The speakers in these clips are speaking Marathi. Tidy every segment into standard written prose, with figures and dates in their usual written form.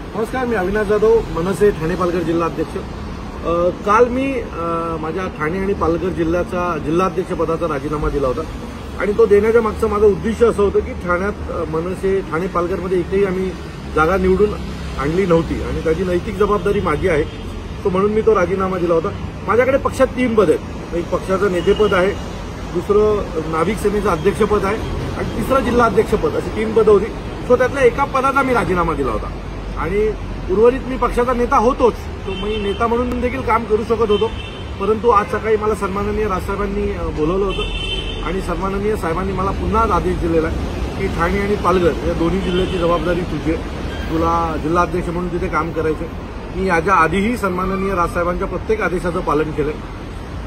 नमस्कार, मी अविनाश जाधव, मनसे ठाणे पालघर जिल्हाध्यक्ष। काल मी माझ्या ठाणे आणि पालघर जिल्हाध्यक्ष पदाचा राजीनामा दिला होता आणि तो देण्याच्या मागचं माझं उद्देश असं होतं की ठाण्यात मनसे ठाणे पालघरमध्ये एकही आम्ही जागा निवडून आणली नव्हती आणि त्याची नैतिक जबाबदारी माझी आहे। तो म्हणून मी तो राजीनामा दिला होता। माझ्याकडे पक्षात 3 पद आहेत। एक पक्षाचं नेतेपद आहे, दुसरं नाभिक सेनेचं अध्यक्षपद आहे आणि तिसरं जिल्हाध्यक्षपद, अशी 3 पदं होती। सो त्यातल्या एका पदाचा मी राजीनामा दिला होता आणि उर्वरित मी पक्षाचा नेता होतोच, तो मी नेता म्हणून देखील काम करू शकत होतो। परंतु आज सकाळी मला सन्माननीय राजसाहेबांनी बोलवलं होतं आणि सन्माननीय साहेबांनी मला पुन्हा आदेश दिलेला आहे की ठाणे आणि पालघर या दोन्ही जिल्ह्याची जबाबदारी तुझी आहे, तुला जिल्हाध्यक्ष म्हणून तिथे काम करायचं। मी याच्या आधीही सन्माननीय राजसाहेबांच्या प्रत्येक आदेशाचं पालन केलंय।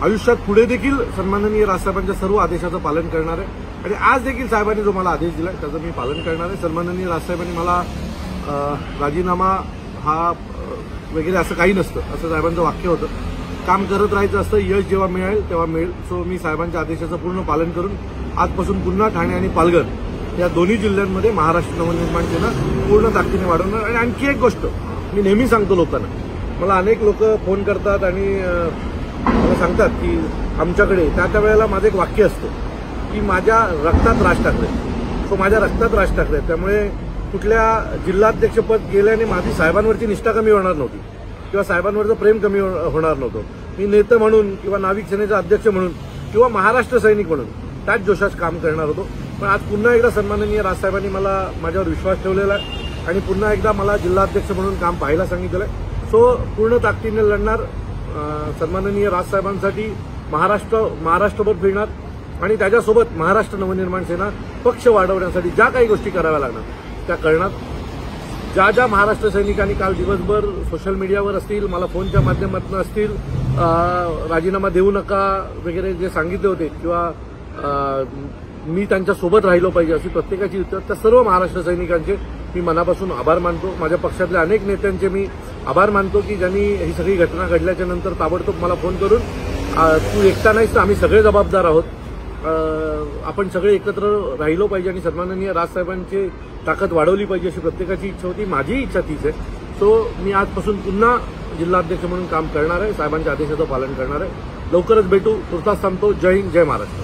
आयुष्यात पुढे देखील सन्माननीय राजसाहेबांच्या सर्व आदेशाचं पालन करणार आहे आणि आज देखील साहेबांनी जो मला आदेश दिलाय त्याचं मी पालन करणार आहे। सन्माननीय राजसाहेबांनी मला राजीनामा हा वगैरे असं काही नसतं, असं साहेबांचं वाक्य होतं। काम करत राहायचं असतं, यश जेव्हा मिळेल तेव्हा मिळेल। सो मी साहेबांच्या आदेशाचं पूर्ण पालन करून आजपासून पुन्हा ठाणे आणि पालघर या दोन्ही जिल्ह्यांमध्ये महाराष्ट्र नवनिर्माण सेना पूर्ण ताकदीने वाढवणार। आणि आणखी एक गोष्ट मी नेहमी सांगतो लोकांना, मला अनेक लोक फोन करतात आणि मला सांगतात की आमच्याकडे त्या वेळेला माझं एक वाक्य असतं की माझ्या रक्तात राज ठाकरे। सो माझ्या रक्तात राज ठाकरे, त्यामुळे कुठल्या जिल्हाध्यक्षपद गेल्याने माझी साहेबांवरची निष्ठा कमी होणार नव्हती किंवा साहेबांवरचं प्रेम कमी होणार नव्हतं। मी नेते म्हणून किंवा नाविक सेनेचा अध्यक्ष म्हणून किंवा महाराष्ट्र सैनिक म्हणून त्याच जोशात काम करणार होतो। पण आज पुन्हा एकदा सन्माननीय राजसाहेबांनी मला माझ्यावर विश्वास ठेवलेला आहे आणि पुन्हा एकदा मला जिल्हाध्यक्ष म्हणून काम पाहायला सांगितलं आहे। सो पूर्ण ताकदीने लढणार, सन्माननीय राजसाहेबांसाठी महाराष्ट्रभर फिरणार आणि त्याच्यासोबत महाराष्ट्र नवनिर्माण सेना पक्ष वाढवण्यासाठी ज्या काही गोष्टी कराव्या लागणार त्या करणार। ज्या महाराष्ट्र सैनिकांनी काल दिवसभर सोशल मीडियावर असतील, मला फोनच्या माध्यमातून असतील, राजीनामा देऊ नका वगैरे जे सांगितले होते किंवा मी त्यांच्या सोबत राहिलो पाहिजे अशी प्रत्येकाची उत्तर, त्या सर्व महाराष्ट्र सैनिकांचे मी मनापासून आभार मानतो। माझ्या पक्षातल्या अनेक नेत्यांचे मी आभार मानतो की ज्यांनी ही सगळी घटना घडल्याच्या नंतर ताबडतोब मला फोन करून तू एकटा नाहीस तर आम्ही सगळे जबाबदार आहोत, आपण सगळे एकत्र राहिलो पाहिजे आणि सन्माननीय राजसाहेबांची ताकद वाढवली पाहिजे अशी प्रत्येकाची इच्छा होती। माझी इच्छा तीच आहे। सो मी आजपासून पुन्हा जिल्हाध्यक्ष म्हणून काम करणार आहे, साहेबांच्या आदेशाचं पालन करणार आहे। लवकरच भेटू, तुर्तास थांबतो। जय हिंद, जय महाराष्ट्र।